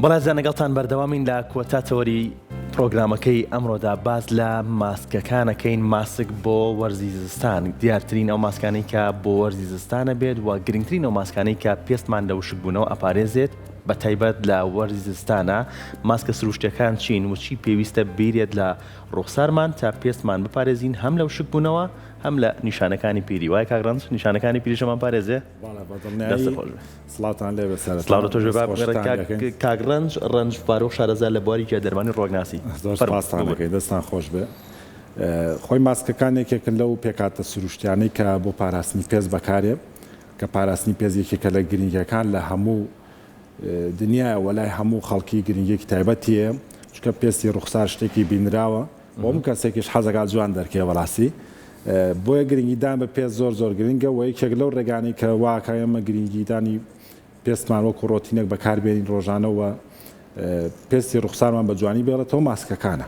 بەڵێزان لەگەڵتان بەردەوامین لە کۆتاتەوەری پرۆگرامەکەی ئەمڕۆدا باز لە ماسکەکانەکەین ماسک بۆ وەرزی زستان دیارترین ئەو ماسکانەی کە بۆ وەرزی زستانە بێت و گرنگترین ئەو ماسکانەی کە پێستمان لە وشک بوونەوە ئەپارێزێت بە تایبەت لە وەرزی زستانە ماسکە سروشتەکان چین و چی پێویستە بیرێت لە ڕوخسارمان تا پێستمان بپارێزین هەم لە وشک بوونەوە هەم لە نیشانەکانی پیری وای کاگڕەنج نیشانەکانی پیریشەمان پارێزێ سڵاتان لێ بەسەر سڵاو تۆ کاگڕەنج ڕەنج فارۆخ شارەزا لە بواری دەرمانی ڕۆگناسی پاستانەکەی دەستان خۆش بێ خۆی ماسکەکانێکێکن لەو پێکاتە سروشتیانەی کە بۆ پاراستنی پێز بەکارێ کە پاراستنی پێزێکێکە لە گرنگەکان لە هەموو دنیا وەلای هەموو خەڵکی گرنگێکی تایبەتیە چکە پێستی ڕوخسار شتێکی بینراوە بۆم کەسێکیش حەزەکات جوان دەرکێ بەڕاستی بۆیە گرنگیدان بە پێست زۆر گرنگە و یەکێک لەو ڕێگانەی کە واکە ئێمە گرنگیدانی پێستمان وەکو ڕۆتینێک بەکاربێنین ڕۆژانەوە پێستی ڕوخسارمان بە جوانی بێڵێتەوە ماسکەکانە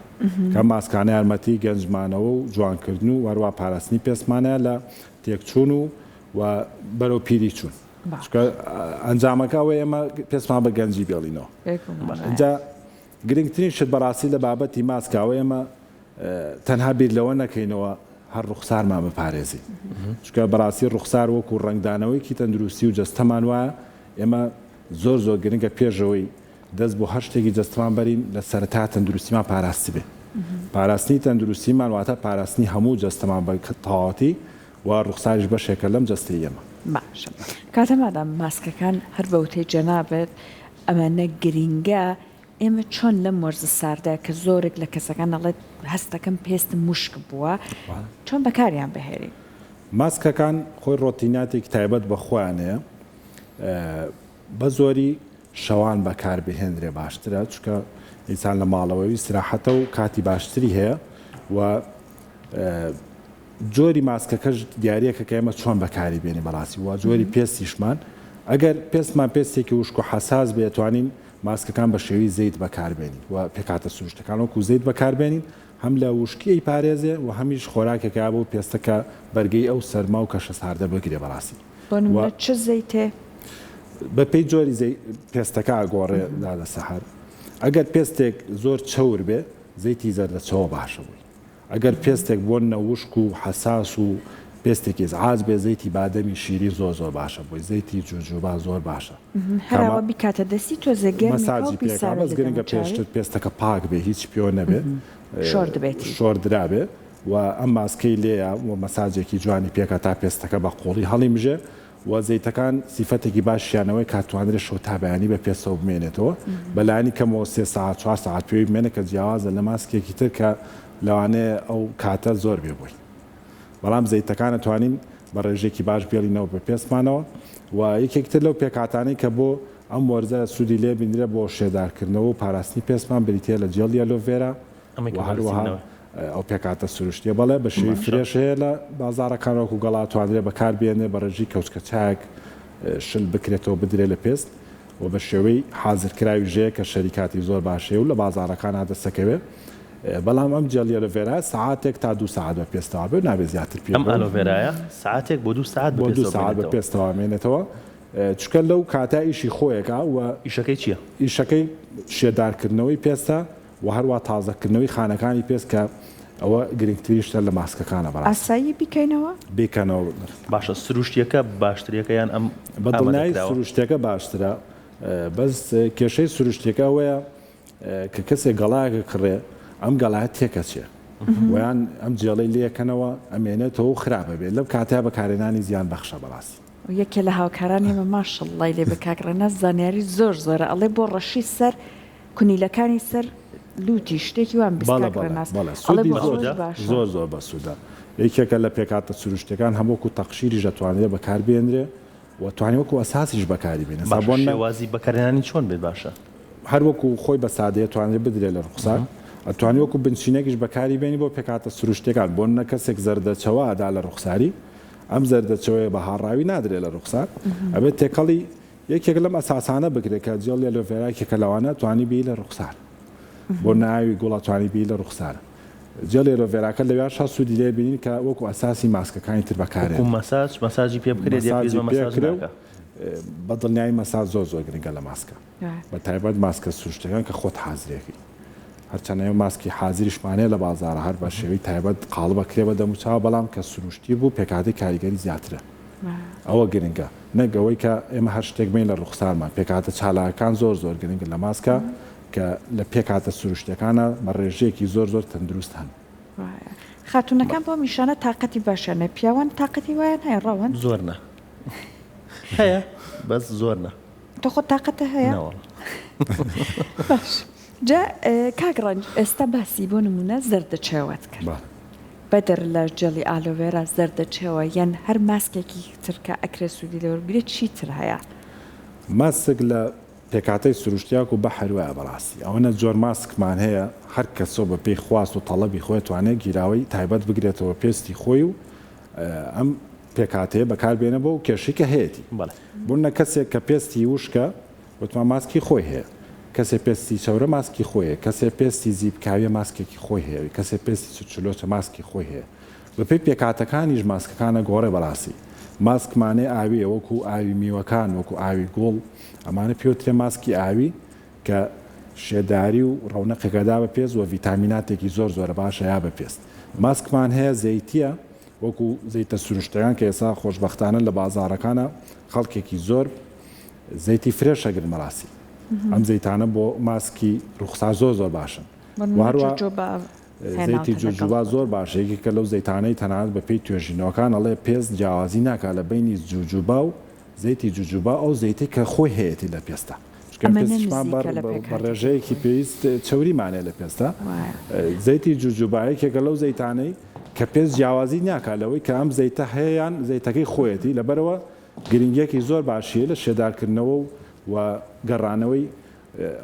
کە ماسکانە یارمەتی گەنجمانەوە و جوانکردن و هەروە پاراستنی پێستمانە لە تێکچوون و بەرەو پیری چوون ئەنجامەکەەوە ئێمە پێستمان بە گەنجی بێڵینەوە اینجا گرنگترین شت بەڕاستی لە بابەتی ماسکاوە ئێمە تەنها بیر لەوە نەکەینەوە هەر ڕوخسارمان بپارێزی چکە بەڕاستی ڕوخسار وەکو ڕنگدانەوەیکی تەندروستی و جەستەمان وایە ئێمە زۆر گرنگە پێشەوەی دەست بۆ هەر شتێکی جەستمان بەرین لە سەرەتا تەندروستیمان پاراستی بێ پاراستنی تەندروستیمان واتە پاراستنی هەموو جەستەمان بە تەواوەتی و ڕوخساریش بەشێکە لەم جەستی ئێمە باشە کاتەمادا ماسکەکان هەر بەوتەی جەنابێت ئەمانە گرینگە ئێمە چۆن لەم وەرزە ساردا کە زۆرێک لە کەسەکان دەڵێت هەستەکەم پێستم مشک بووە چۆن بەکاریان بهێری ماسکەکان خۆی ڕۆتیناتێک تایبەت بە خۆیانەیە بە زۆری شەوان بەکار بهێنرێ باشترە چکە ئینسان لە ماڵەوەی استراحەتە و کاتی باشتری هەیە و جۆری ماسکەکەش دیارەکە کە ئێمە چۆن بەکاری بێنی بەڕاستی وە جۆری پێستیشمان ئەگەر پێستمان پێستێکی وشک و حەساس بێتوانین ماسکەکان بە شێوی زەیت بەکاربێنین و پێکاتە سروشتەکان وەکو زەیت بەکاربێنین هەم لە وشکی پارێزێ و هەمیش خۆراکێکا بۆ پێستەکە بەرگەی ئەو سەرما و کەشە ساردە بگرێ بەڕاستی چ زەیتێ بە پێی جۆری پێستەکە ئاگۆڕێ لە سەحر ئەگەر پێستێک زۆر چەور بێ زەیتی زەردەچەوە باشە بووی ئەگەر پێستێک بۆ نەوشک و حەساس و پێستێکی زعاز بێ زەیتی بادەمی شیری زۆر باشە بۆی زەیتی جوجوبا زۆر باشە هەراوە بیکاتە دەستی تۆ زەگەر مەساجی پێکەوە گرنگە پێشتر پێستەکە پاک بێ هیچ پێوە نەبێ شۆر درابێ و ئەم ماسکەی لێیە و مەساجێکی جوانی پێکە تا پێستەکە بە قۆڵی هەڵی مژێ و زەیتەکان سیفەتێکی باشیانەوەی کاتوانرێت شۆ تابیانی بە پێستەوە بمێنێتەوە بەلایانی کەمەوە 3 ساعت 4 ساعت پێوی بمێنە کە جیاوازە لە ماسکێکی تر کە لەوانەیە ئەو کاتە زۆر بێ بووی بەڵام زەیتەکانە توانین بە ڕێژێکی باش بێڵینەوە بە پێستمانەوە و یەکێکتر لەو پێکاتانەی کە بۆ ئەم وەرزە سوودی لێ بینرە بۆ شێدارکردنەوە و پاراستنی پێستمان بریتە لە جێڵی ئەلۆڤێرا هەروەها ئەو پێکاتە سروشتیە بەڵێ بە شێوی فرێش هەیە لە بازارەکانەوەکو گەڵا توانرێ بەکاربێنێ بە ڕێژی کەوچکە چاک شل بکرێتەوە بدرێ لە پێست و بە شێوەی حازرکراوی ژەیە کە شەریکاتی زۆر باشەیە و لە بازارەکان دەستەکەوێ بەڵام ئەم جێلی ئەلۆڤێرا ساعاتێک تا 2 ساعت بە پێستەوە بێ نابێت زیاتر پێ ئەم ئەلۆڤێرایە ساعاتێک بۆ 2 ساعت بۆ 2 ساعت بە پێستەوە مێنێتەوە چکە لەو کاتا ئیشی خۆیەکە و ئیشەکەی چییە؟ ئیشەکەی شێدارکردنەوەی پێستە و هەروە تازەکردنەوەی خانەکانی پێست کە ئەوە گرنگتریشتە لە ماسکەکانە بەڕاستی ئاسایی بیکەنەوە باشە سروشتیەکە باشتریەکەیان ئەم بەدڵنیایی سروشتەکە باشترە بەس کێشەی سروشتەکە ئەوەیە کە کەسێک گەڵایەکە کڕێ ئەم گەڵایەت تێکەچێ ویان ئەم جێڵەی لێەکەنەوە ئەمێنێتەوە و خراپە بێت لەم کاتیا بەکارێنانی زیان بەخشە بەڕاستی یەکێ لە هاوکارانی ئێمە ماشەڵڵای لێ بکاکڕێنە زانیاری زۆرە ئەڵێ بۆ ڕەشی سەر کونیلەکانی سەر لوتی شتێکی وان زۆر بە سوودا یەکێکە لە پێکاتە سروشتەکان هەمووکو تەقشیری ژەتوانێت بەکاربێنرێ و توانیوەکو ئەساسیش بەکاری بێنێ وازی بەکارێنانی چۆن بێت باشە هەروەکو خۆی بە سادەیە توانێت بدرێت لە ڕوخسار ئەتوانیوەکو بنچینێکیش بەکاری بێنی بۆ پێکاتە سروشتەکان بۆ نە کەسێک زەردەچەوە ئەدا لە ڕوخساری ئەم زەردەچەوەی بە هاڕاوی نادرێت لە ڕوخسار ئەبێت تێکەڵی یەکێک لەم ئەساسانە بگرێت کە جێڵی ئەلۆڤێرایکێکە لەوانە توانی بی لە ڕوخسار بۆ ناوی گوڵەتوانی بی لە ڕوخسارە جێڵی ئەلۆڤێراکە لەوێ سوودی لێ بینین کە وەکو ئەساسی ماسکەکانی تر بەکارێت مەساجی پێ بکرێت بەدڵنیایی مەسا زۆر گرنگە لە ماسکە بە تایبەت ماسکە سروشتەکان کە خۆت حازرێکی هەرچەنە ماسکی حازریشمانەیە لە بازارە هەر بە شێوەی تایبەت قاڵبە کرێ بە دەموچاو بەڵام کە سروشتی بوو پێکاتی کاریگەری زیاترە ئەوە گرنگە نەگەوەی کە ئێمە هەر شتێک بین لە ڕوخسارمان پێکاتە چالاکان زۆر گرنگە لە ماسکە کە لە پێکاتە سروشتەکانە بە ڕێژەیەکی زۆر تەندروست هەن خاتونەکان بۆ میشانە تااقەتی باشانە پیاوان تااقەتی وایە هەیە ڕەوەن زۆرنە هەیە بەس زۆرنە تۆ خۆ تااقەتە هەیە باش جا کاگڕنج ئێستا باسی بۆ نمونە زەردەچێوەت کرد بەدەر لە جەلی ئالۆڤێرا زەردەچێوە یان هەر ماسکێکی ترکە ئەکرێ سوودی لەوەرگرێت چی تر هەیە ماسک لە پێکاتەی سروشتیاک و بە هەروایە بەڕاستی ئەوەنە جۆر ماسکمان هەیە هەر کەسۆ بە پێی خواست و تەڵەبی خۆی توانێت گیراوەی تایبەت بگرێتەوە پێستی خۆی و ئەم پێکاتەیە بەکاربێنە بۆ و کێشێکە هەیەی بوونە کەسێک کە پێستی وشکە وتمان ماسکی خۆی هەیە کەسێ پێستی چەورە ماسکی خۆیە کەسێ پێستی زیبکاویە ماسکێکی خۆی هەیە کەسێ پێستی چلۆچە ماسکی خۆی هەیە بەپێی پێکاتەکانیش ماسکەکانە گۆڕێ بەڕاستی ماسکمانێ ئاویە وەکو ئاوی میوەکان وەکو ئاوی گوڵ ئەمانە پێوترێ ماسکی ئاوی کە شێداری و ڕەونەقێکەدا بە پێست و ڤیتامیناتێکی زۆرە باشە یا بە پێست ماسکمان هەیە زەیتیە وەکو زەیتە سروشتەکان کە ئێستا خۆشبەختانە لە بازارەکانە خەڵکێکی زۆر زەیتی فرێشە گرمەڕاستی ئەم زەیتانە بۆ ماسکی ڕوخسار زۆر باشن زەیتی جوجوبا زۆر باشە یەکێکە لەو زەیتانەی تەنانەت بە پێی توێژینەوەکان ئەڵێ پێست جیاوازی ناکات لە بینی جوجوبا و زەیتی جوجوبا ئەو زەیتی کە خۆی هەیەی لە پێستە بە ڕێژەیەکی پێویست چوریمانێ لە پێستە زەیتی جوجوبایەکێکە لەو زەیتانەی کە پێست جیاوازی ناکات لەوەی کە ئەم زەیتە هەیەیان زەیتەکەی خۆیەتی لەبەرەوە گرنگیەکی زۆر باشیە لە شێدارکردنەوە و گەڕانەوەی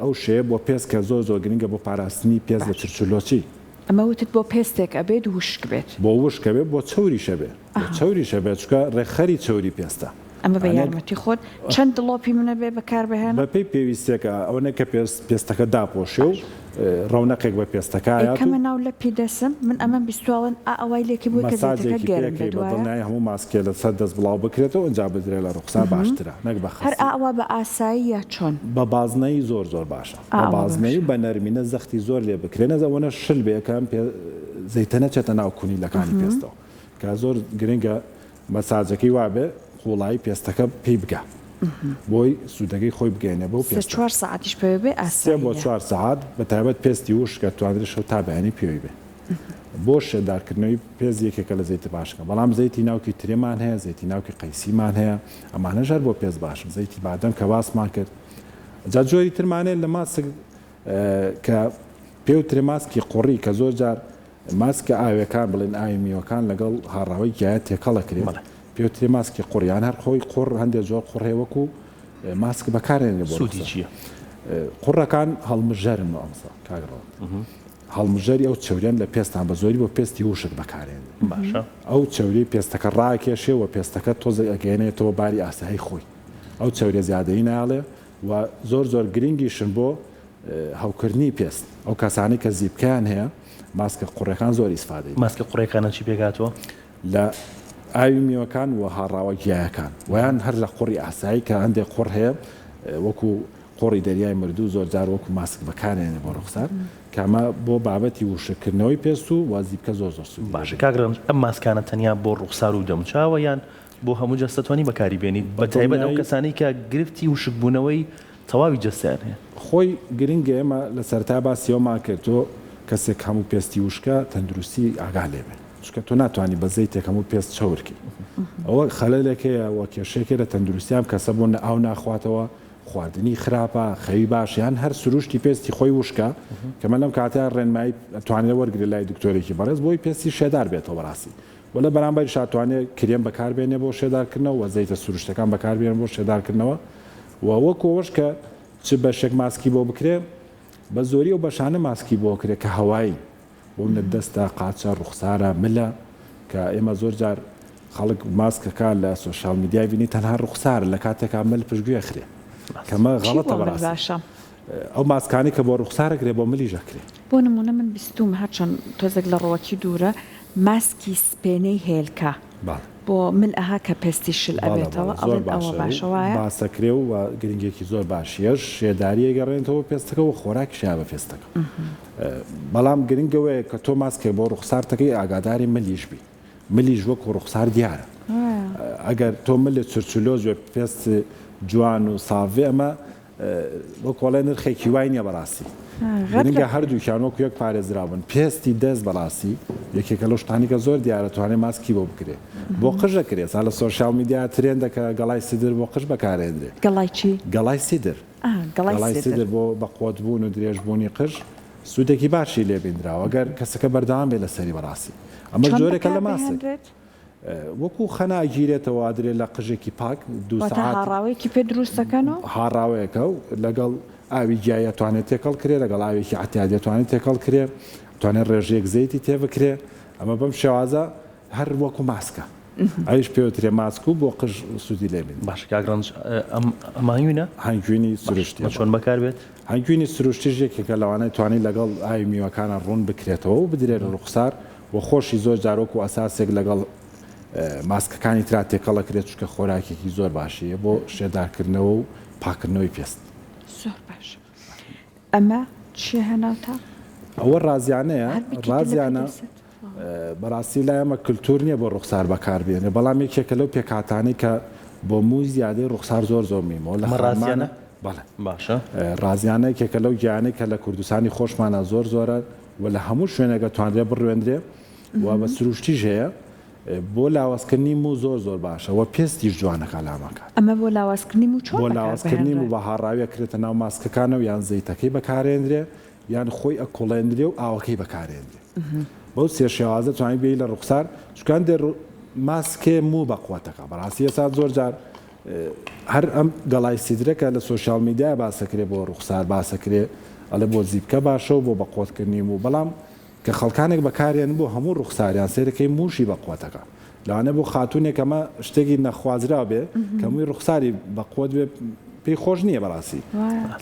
ئەو شەیە بۆ پێست کە زۆر گرنگە بۆ پاراستنی پێست لە چرچلۆچی ئەمە وتت بۆ پێستێک ئەبێت وشک بێت بۆ وشکە بێت بۆ چوری شەبێت چوری شەبێت چکە ڕێخەری چوری پێستە ئەمە بە یارمەتی خۆت چەند دڵۆپی منە بێ بەکاربهێن بەپێی پێویستێکە ئەوەنە کە پێستەکە داپۆشێ و ڕەونەقێک بە پێستەکە کەمە ناو لە پێدەسم من ئەمە بیستواڵن ئەوای لێکی بووی کە زەیتەکە گەرم بێت دڵنیای هەموو ماسکێ لە سەر دەست بڵاو بکرێتەوە ئەنجا بدرێ لە ڕوخسار باشترە نەک بە هەر ئاوا بە ئاسایی یا چۆن بە بازنەی زۆر باشە بە بازنەی و بە نەرمینە زەختی زۆر لێ بکرێنە ئەوەنە شل بێکەم زەیتە نەچێتە ناو کونیلەکانی پێستەوە کە زۆر گرنگە مەساجەکەی وابێ قوڵایی پێستەکە پێی بگە بۆی سوودەکەی خۆی بگەینە بۆ پێ 4 ساعتیش پێ بێ ئاسێ بۆ 4 ساعت بە تایبەت پێستی وش کە توانێت شەو تا بەیانی پێوی بێ بۆ شێدارکردنەوەی پێز یەکێکە لە زەیتە باشەکە بەڵام زەیتی ناوکی ترێمان هەیە زەیتی ناوکی قەیسیمان هەیە ئەمانە ژەر بۆ پێز باشن زەیتی بادەم کە باسمان کرد جا جۆری ترمانێت لە ماسک کە پێوترێ ماسکی قوڕی کە زۆر جار ماسکە ئاویەکان بڵێن ئاوی میوەکان لەگەڵ هاڕاوی گیایە تێکەڵەکرێت پێوترێ ماسکی قوڕیان هەر خۆی قوڕ هەندێک زۆر قوڕێوەکو ماسک بەکارێنێ بۆ سوودی چییە؟ قوڕەکان هەڵمژەرن ئەمسا کاگڕەوە هەڵمژەری ئەو چەوریان لە پێستان بە زۆری بۆ پێستی وشک بەکارێن باشە ئەو چەوری پێستەکە ڕاکێشێ و پێستەکە تۆزە ئەگەێنێتەوە باری ئاسایی خۆی ئەو چەورێ زیادەی ناڵێ و زۆر گرنگیشن بۆ هەوکردنی پێست ئەو کەسانی کە زیبکیان هەیە ماسکە قوڕەکان زۆر ئیسفادەی ماسکە قوڕەکانە چی پێگاتەوە لە ئاوی میوەکان و هاڕاوە گیایەکان ویان هەر لە قوڕی ئاسایی کە هەندێک قوڕ هەیە وەکو قۆڕی دەریای مردوو زۆر جار وەکو ماسک بەکارێنێ بۆ ڕوخسار کامە بۆ بابەتی وشکردنەوەی پێست و وازیبکە زۆر سوودی باشە کاگڕن ئەم ماسکانە تەنیا بۆ ڕوخسار و دەموچاوە یان بۆ هەموو جەستەتوانی بەکاری بێنیت بە تایبەت ئەو کەسانی کە گرفتی وشک بوونەوەی تەواوی جەستیان هەیە خۆی گرنگە ئێمە لە سەرتا باسیەوەمان کردۆ کەسێک هەموو پێستی وشکە تەندروستی ئاگا لێبێ چکە تۆ ناتوانانی بە زەیتێک هەموو پێست چاورکی ئەوە خەلەلێکەیە وە کێشێکە لە تەندروستیان کەسە بۆ ئاو ناخواتەوە خواردنی خراپە خەوی باشیان هەر سروشتی پێستی خۆی وشکە کە من لەم کاتیان ڕێنمایی توانێت وەرگری لای دکتۆرێکی بەڕێز بۆی پێستی شێدار بێتەوە بەڕاستی وە لە بەرامبەر شاتوانێت کرێم بەکاربێنێ بۆ شێدارکردنەوە وە زەیتە سروشتەکان بەکاربێن بۆ شێدارکردنەوە و وەکۆش کە چ بەشێک ماسکی بۆ بکرێ بە زۆری و بەشانە ماسکی بۆ کرێت کە هەوایی بۆ دەستە قاچە ڕوخسارە ملە کە ئێمە زۆر جار خەڵک ماسکەکە لە سۆشال میدیای بینی تەنها ڕوخسارە لە کاتێکا مل پشتگوێ خرێ کەمە غەڵەتە بەڕاستی ئەو ماسکانی کە بۆ ڕوخسارەکرێ بۆ ملی ژەکرێ بۆ نمونە من بیستوم هەرچەند تۆزێک لە ڕۆکی دوورە ماسکی سپێنەی هێلکە بۆ ملئها کە پێستی شل ئەبێتەوە ئەڵێن ئەوە باشەوەیە باسەکرێ و گرنگێکی زۆر باشیەش شێداریە گەڕێنەوە پێستەکە و خۆراکیشیا بە پێستەکە بەڵام گرنگەوەیە کە تۆ ماسکێ بۆ ڕوخسارتەکەی ئاگاداری ملیش بی ملیش وەکو ڕوخسار دیارە ئەگەر تۆ ملێ چرچلۆز و پێست جوان و ساڤێ ئەمە وەکۆڵێ نرخێکی وای نییە بەڕاستی گرنگە هەردووکیان وەکو یەک پارێزراون پێستی دەست بەڕاستی یەکێکە لەو شتانێکە زۆر دیارە توانێت ماسکی بۆ بکرێ بۆ قژ دەکرێت سا لە سۆشیال میدیا ترێندەکە گەڵای سیدر بۆ قژ بەکارێنرێ گەڵای چی؟ گەڵای سیدر گەڵای سیدر بۆ بەقوتبوون و درێژبوونی قژ سوودێکی باشی لێبیندراوە ئەگەر کەسەکە بەردەوام بێ لەسەری بەڕاستی ئەمە جۆرێکە لە ماسک وەکو خەناگیرێتەوە درێت لە قژێکی پاک دو ساعت هاڕاوەیەکی پێ دروستەکەنەوە هاڕاوەیەکە و لەگەڵ ئاوی گیایە توانێت تێکەڵ کرێ لەگەڵ ئاوێکی عتیاد دەتوانێت تێکەڵ کرێ توانێت ڕێژەیەک زەیتی تێبکرێ ئەمە بەم شێوازە هەر وەکو ماسکە ئەویش پێوترێ ماسک و بۆ قژ سوودی لێبین باش کاگرانج ئەمانوینە هەنگوینی سروشتی چۆن بەکاربێت هەنگوینی سروشتیش یەکێکە لەوانەیە توانێت لەگەڵ ئاوی میوەکانە ڕوون بکرێتەوە و بدرێت ڕوخسار و خۆشی زۆر جارۆک و ئەساسێک لەگەڵ ماسکەکانی ترا تێکەڵەکرێت چکە خۆراکێکی زۆر باشیە بۆ شێدارکردنەوە و پاکردنەوەی پێست زۆر باش ئەمە چی هەناوتە؟ ئەوە ڕازیانەیە ڕازیانە بەڕاستی لای ئەمە کللتور نییە بۆ ڕوخسار بەکاربێنێ بەڵام یەکێکە لەو پێکاتانی کە بۆ مووی زیادەی ڕوخسار زۆر زۆر میمەوە لە ڕازیانە باشە ڕازیانەیەکێکە لەو گیانەی کە لە کوردستانی خۆشمانە زۆر زۆرە و لە هەموو شوێنەکە توانرێ بڕوێندرێ و بە سروشتیش هەیە بۆ لاوازکردنی و زۆر زۆر باشە و پێستیش جوانەکە لامەکە ئەمە بۆ لاوازکردنی و چۆن بۆ لاوازکردنی و بە هاڕاویە کرێتە ناو ماسکەکانە و یان زەیتەکەی بەکارێنرێ یان خۆی ئەکۆڵێنرێ و ئاوەکەی بەکارێنرێ بەو سێ شێوازە توانین بێی لە ڕوخسار چکان دێ ماسکێ مو بەقوتەکە بەڕاستی ئێستا زۆر جار هەر ئەم گەڵای سیدرەکە لە سۆشیال میدیا باسەکرێ بۆ ڕوخسار باسەکرێ ئەلە بۆ زیبکە باشە و بۆ بەقوتکردنی و بەڵام کە خەڵکانێک بەکارێن بۆ هەموو ڕوخساریان سێرەکەی موشی بەقوتەکە لەوانە بۆ خاتونێک ئەمە شتێکی نەخوازرا بێ کەمووی ڕوخساری بەقوت بێ پێی خۆش نییە بەڕاستی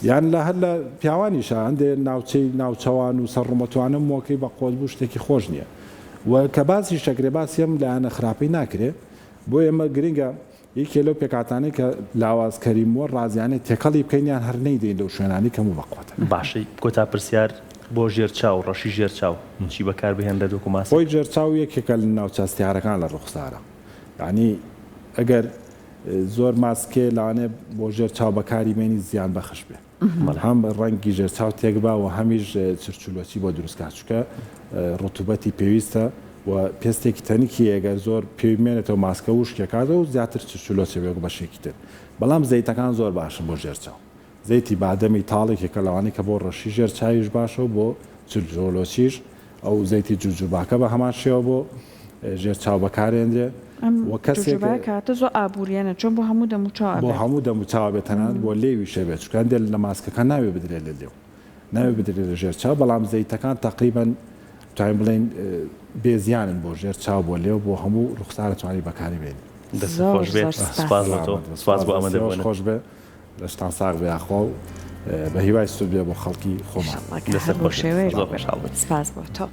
یان لە هەر لە پیاوانیشە هەندێ ناوچەی ناوچەوان و سەرڕومەتوانم مۆکەی بەقوت بوو شتێکی خۆش نییە و کە باسی شەکرێ باسیم لایەنە خراپەی ناکرێ بۆ ئێمە گرنگە یەکێ لەو پێکاتانەی کە لاوازکەریموە ڕازیانەی تێکەڵی بکەینیان هەر نەیدەین لەو شوێنانی کەم و بەقوتە باشی کۆتا پرسیار بۆ ژێر چاو ڕەشی ژێر چاو چی بەکار بهێن لە دۆکو ماسک خۆی ژێر چاو یەکێکە لە ناوچەستیارەکان لە ڕوخسارە یعنی ئەگەر زۆر ماسکێ لاانێ بۆ ژێر چاو بەکاری مێنی زیان بەخش بێ هەم ڕەنگی ژێر چاو تێکبا و هەمیش چرچلۆچی بۆ دروستکات چکە ڕوتوبەتی پێویستە و پێستێکی تەنیکی ئەگەر زۆر پێویمێنێتەوە ماسکە وشکێکاتە و زیاتر چرچلۆچە بێ بەشێکی تر بەڵام زەیتەکان زۆر باشن بۆ ژێر چاو زەیتی بادەمی تاڵێکێکە لەوانەیە کە بۆ ڕەشی ژێر چاویش باشە و بۆ چرچلۆچیش ئەو زەیتی جوجوباکە بە هەمان شێوە بۆ ژێر چاو بەکارێنرێ کاتە زۆر ئابوووریانە چۆن بۆ هەموو دەموچاو بۆ هەموو دەموچاو بێتەنات بۆ لێوی شەبێت چکان دێ لە ماسکەکان ناوێ بدرێت لە لێو ناوێ بدرێت لە ژێر چاو بەڵام زەیتەکان تقریبان توانین بڵێن بێزیانن بۆ ژێر چاو بۆ لێو بۆ هەموو ڕوخسارە توانی بەکاری بێنی خۆش بێت سپاس بۆ ئەمە دەبوون خۆش بێ لە شتان ساغ بێ ئاخوا و بە هیوای سوود بێ بۆ خەڵکی خۆمان لەسەر بۆ شێوەیە سپاس بۆ تۆ